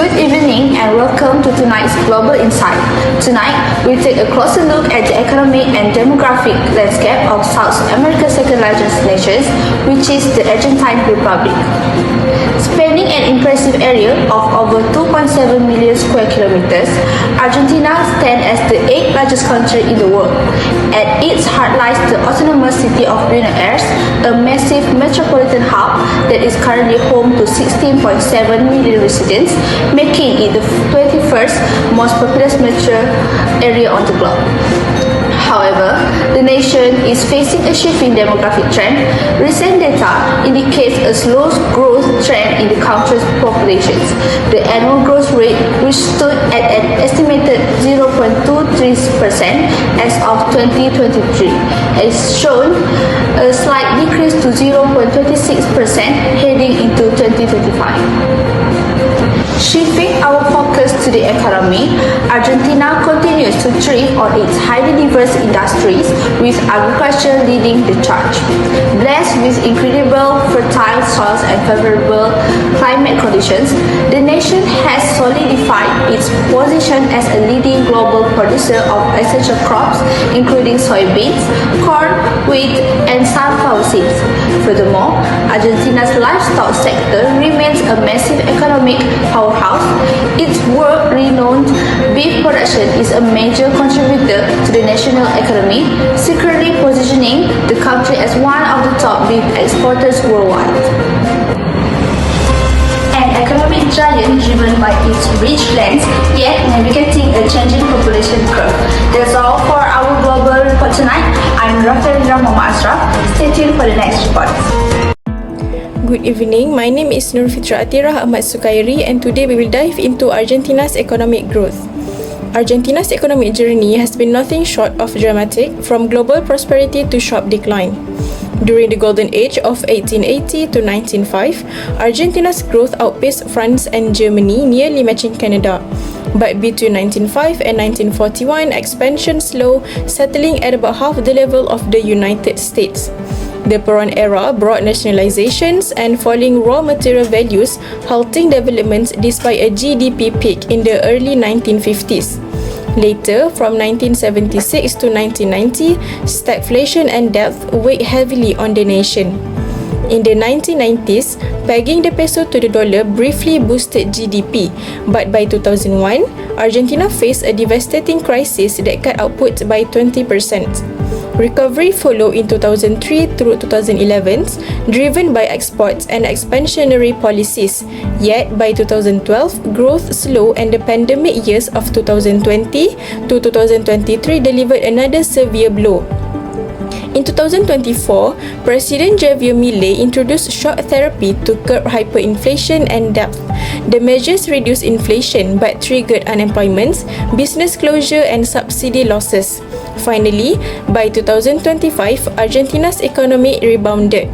Good evening and welcome to tonight's Global Insight. Tonight, we take a closer look at the economic and demographic landscape of South America's second largest nation, which is the Argentine Republic. Spanning an impressive area of over 2.7 million square kilometers, Argentina stands as the 8th largest country in the world. At its heart lies the autonomous city of Buenos Aires, a massive metropolitan hub that is currently home to 16.7 million residents, making it the 21st most populous metro area on the globe. However, the nation is facing a shifting demographic trend. Recent data indicates a slow growth trend in the country's populations. The annual growth rate, which stood at an estimated 0.23% as of 2023, has shown a slight decrease to 0.26% heading into 2025. Shifting our focus to the economy, Argentina continues to thrive on its highly diverse industries, with agriculture leading the charge. Blessed with incredible fertile soils and favorable climate conditions, the nation has solidified its position as a leading global producer of essential crops, including soybeans, corn, wheat, and sunflower seeds. Furthermore, Argentina's livestock sector remains a massive economic powerhouse. Its world-renowned beef production is a major contributor to the national economy, secretly positioning the country as one of the top beef exporters worldwide. An economic giant driven by its rich lands, yet navigating a changing population curve. That's all for our global report tonight. I'm Rafaelina Muhammad Ashraf. Stay tuned for the next report. Good evening, my name is Nurfitra Atirah Ahmad Sukairi, and today we will dive into Argentina's economic growth. Argentina's economic journey has been nothing short of dramatic, from global prosperity to sharp decline. During the golden age of 1880 to 1905, Argentina's growth outpaced France and Germany, nearly matching Canada. But between 1905 and 1941, expansion slowed, settling at about half the level of the United States. The Peron era brought nationalizations and falling raw material values, halting developments despite a GDP peak in the early 1950s. Later, from 1976 to 1990, stagflation and debt weighed heavily on the nation. In the 1990s, pegging the peso to the dollar briefly boosted GDP, but by 2001, Argentina faced a devastating crisis that cut output by 20%. Recovery followed in 2003 through 2011, driven by exports and expansionary policies. Yet, by 2012, growth slowed and the pandemic years of 2020 to 2023 delivered another severe blow. In 2024, President Javier Milei introduced shock therapy to curb hyperinflation and debt. The measures reduced inflation but triggered unemployment, business closure, and subsidy losses. Finally, by 2025, Argentina's economy rebounded,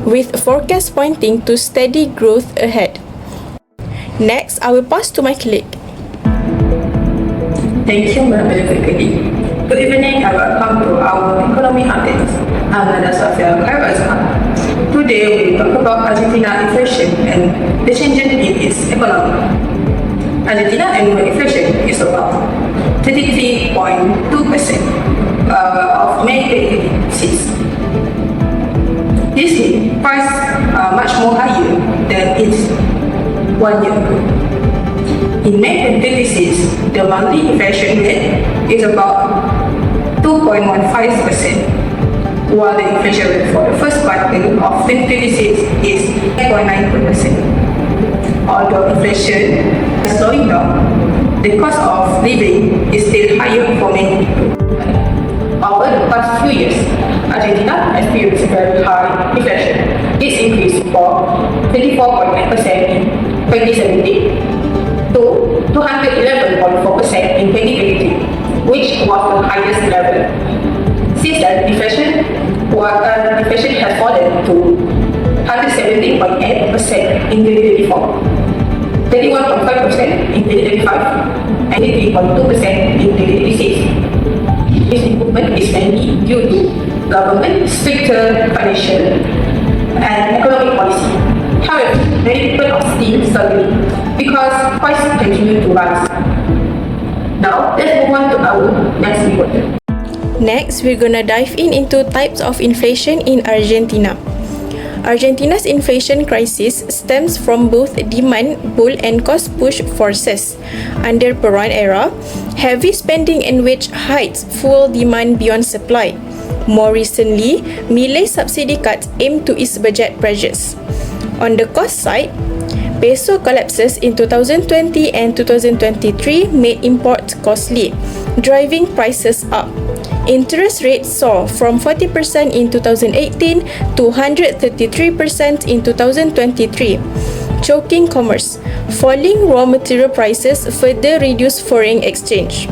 with forecasts pointing to steady growth ahead. Next, I will pass to my colleague. Thank you, Madam Secretary. Good evening and welcome to our economy update. I'm Nada Sofia Kairazma. Today we will talk about Argentina inflation and the changes in its economy. Argentina annual inflation is about 33.2% of May 2026. This means price much more higher than its 1 year ago. In May 2026, the monthly inflation rate is about 2.15%, while the inflation rate for the first quarter of 2026 is 8.9%. Although inflation is slowing down, the cost of living is still higher for many people. Over the past few years, Argentina experienced very high inflation. This increased from 24.9% in 2017 to 211.4% in 2023, which was the highest level. Since then, inflation has fallen to 117.8% in 2024, 31.5% in 2025, and 83.2% in 2026. This improvement is mainly due to government stricter financial and economic policy. However, many people are still struggling because prices continue to rise. Now, let's move on to our next report. Next, we're gonna dive into types of inflation in Argentina. Argentina's inflation crisis stems from both demand pull and cost push forces. Under Peron era, heavy spending and wage hikes fuel demand beyond supply. More recently, Milei subsidy cuts aim to ease budget pressures. On the cost side, peso collapses in 2020 and 2023 made imports costly, driving prices up. Interest rates soar from 40% in 2018 to 133% in 2023, choking commerce. Falling raw material prices further reduce foreign exchange.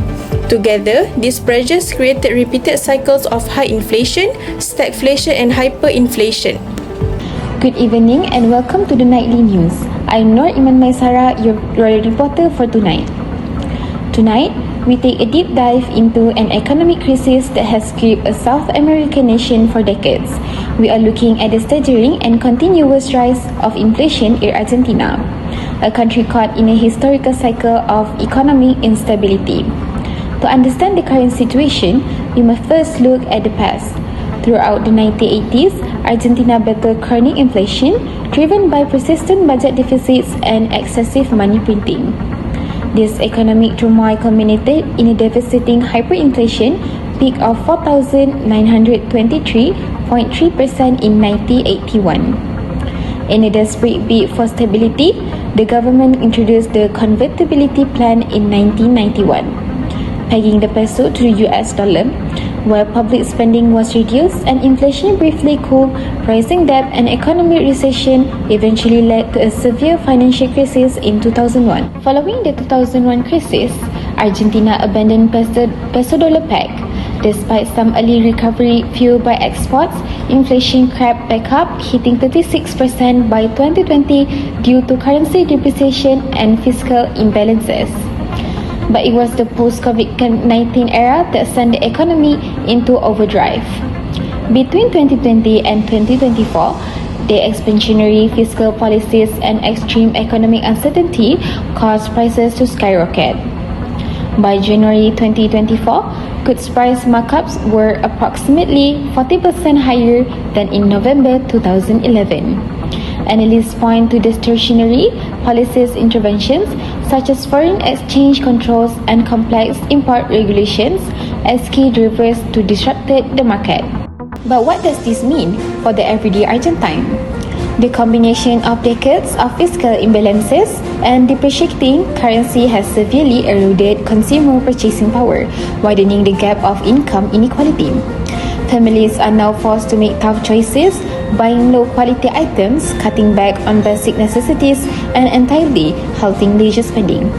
Together, these pressures created repeated cycles of high inflation, stagflation, and hyperinflation. Good evening and welcome to the Nightly News. I'm Nur Iman Maisara, your reporter for tonight. Tonight, we take a deep dive into an economic crisis that has gripped a South American nation for decades. We are looking at the staggering and continuous rise of inflation in Argentina, a country caught in a historical cycle of economic instability. To understand the current situation, we must first look at the past. Throughout the 1980s, Argentina battled chronic inflation driven by persistent budget deficits and excessive money printing. This economic turmoil culminated in a devastating hyperinflation peak of 4,923.3% in 1981. In a desperate bid for stability, the government introduced the convertibility plan in 1991, pegging the peso to the US dollar. While public spending was reduced and inflation briefly cooled, rising debt and economic recession eventually led to a severe financial crisis in 2001. Following the 2001 crisis, Argentina abandoned peso-dollar peg. Despite some early recovery fueled by exports, inflation crept back up, hitting 36% by 2020 due to currency depreciation and fiscal imbalances. But it was the post-COVID-19 era that sent the economy into overdrive. Between 2020 and 2024, the expansionary fiscal policies and extreme economic uncertainty caused prices to skyrocket. By January 2024, goods price markups were approximately 40% higher than in November 2011. Analysts point to distortionary policies interventions such as foreign exchange controls and complex import regulations as key drivers to disrupt the market. But what does this mean for the everyday Argentine? The combination of decades of fiscal imbalances and depreciating currency has severely eroded consumer purchasing power, widening the gap of income inequality. Families are now forced to make tough choices, buying low-quality items, cutting back on basic necessities, and entirely halting leisure spending.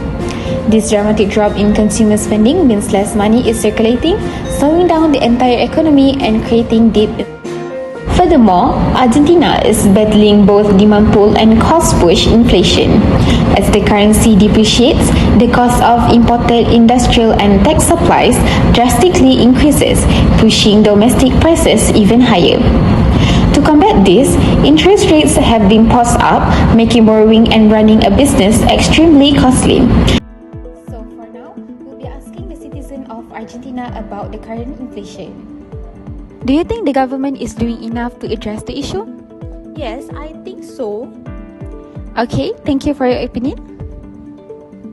This dramatic drop in consumer spending means less money is circulating, slowing down the entire economy and creating deep. Furthermore, Argentina is battling both demand pull and cost push inflation. As the currency depreciates, the cost of imported industrial and tech supplies drastically increases, pushing domestic prices even higher. To combat this, interest rates have been paused up, making borrowing and running a business extremely costly. So for now, we'll be asking the citizens of Argentina about the current inflation. Do you think the government is doing enough to address the issue? Yes, I think so. Okay, thank you for your opinion.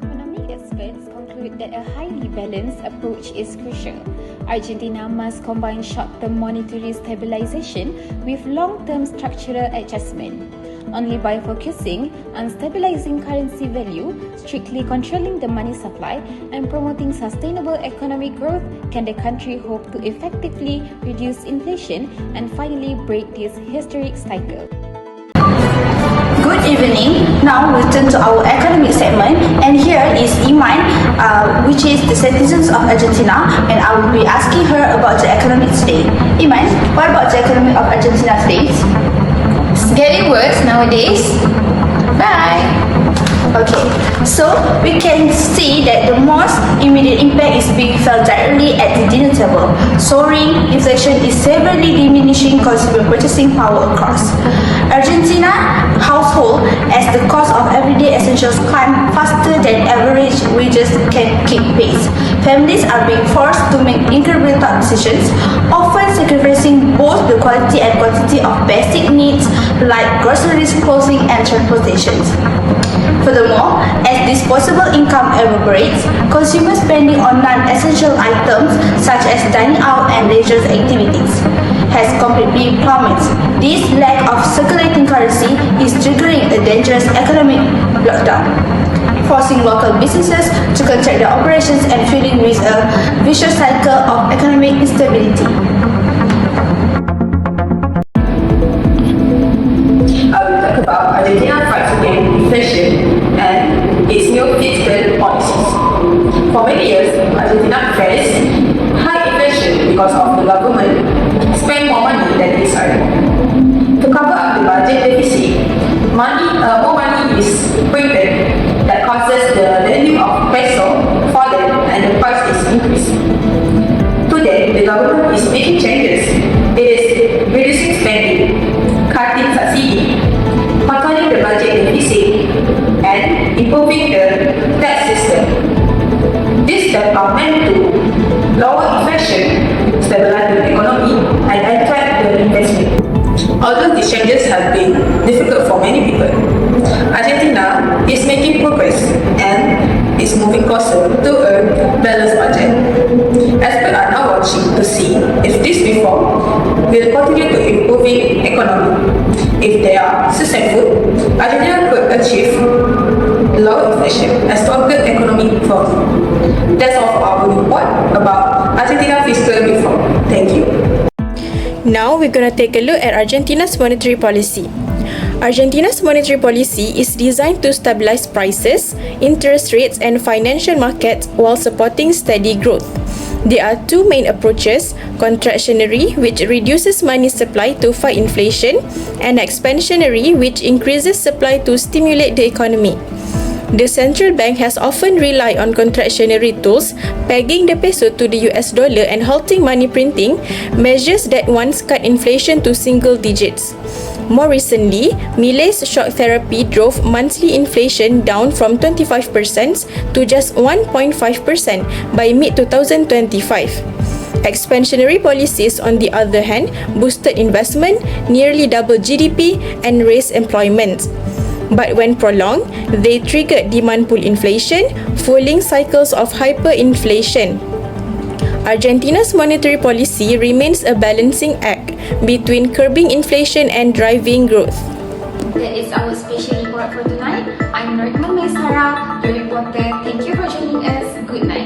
Economic experts conclude that a highly balanced approach is crucial. Argentina must combine short-term monetary stabilization with long-term structural adjustment. Only by focusing on stabilizing currency value, strictly controlling the money supply, and promoting sustainable economic growth can the country hope to effectively reduce inflation and finally break this historic cycle. Good evening. Now we turn to our economic segment, and here is Iman, which is the citizens of Argentina, and I will be asking her about the economic state. Iman, what about the economy of Argentina state? It's getting worse nowadays. Bye. Okay, so we can see that the most immediate impact is being felt directly at the dinner table. Soaring inflation is severely diminishing consumer purchasing power across Argentina. Household household as the cost of everyday essentials climb faster than average wages can keep pace. Families are being forced to make incredibly tough decisions, often sacrificing both the quality and quantity of basic needs like groceries, clothing, and transportation. Furthermore, as disposable income evaporates, consumer spending on non-essential items such as dining out and leisure activities has completely plummeted. This lack of circulating currency is triggering a dangerous economic lockdown, forcing local businesses to contract their operations and filling with a vicious cycle of economic instability. I will talk about Argentina's fight against inflation and its new fiscal policies. For many years, Argentina faced high inflation because of the government spend more money than it earned. To cover up the budget deficit, more money is printed that causes the value of peso fallen and the price is increased. Today, the government is making changes. It is reducing spending, cutting subsidy, controlling the budget deficit, and improving the tax system. These steps are meant to lower inflation, stabilize the economy, and attract the investment. Although these changes have been difficult for many people, Argentina is making progress and is moving closer to a balanced budget. Experts are now watching to see if this reform will continue to improving economy. If they are successful, Argentina could achieve lower inflation and stronger economic growth. That's all for our report about Argentina fiscal reform. Thank you. Now we're going to take a look at Argentina's monetary policy. Argentina's monetary policy is designed to stabilize prices, interest rates, and financial markets while supporting steady growth. There are two main approaches: contractionary, which reduces money supply to fight inflation, and expansionary, which increases supply to stimulate the economy. The central bank has often relied on contractionary tools, pegging the peso to the US dollar and halting money printing, measures that once cut inflation to single digits. More recently, Milei's shock therapy drove monthly inflation down from 25% to just 1.5% by mid-2025. Expansionary policies, on the other hand, boosted investment, nearly doubled GDP, and raised employment. But when prolonged, they triggered demand pull inflation, fueling cycles of hyperinflation. Argentina's monetary policy remains a balancing act between curbing inflation and driving growth. That is our special report for tonight. I'm Norikman Maisara, your reporter. Thank you for joining us. Good night.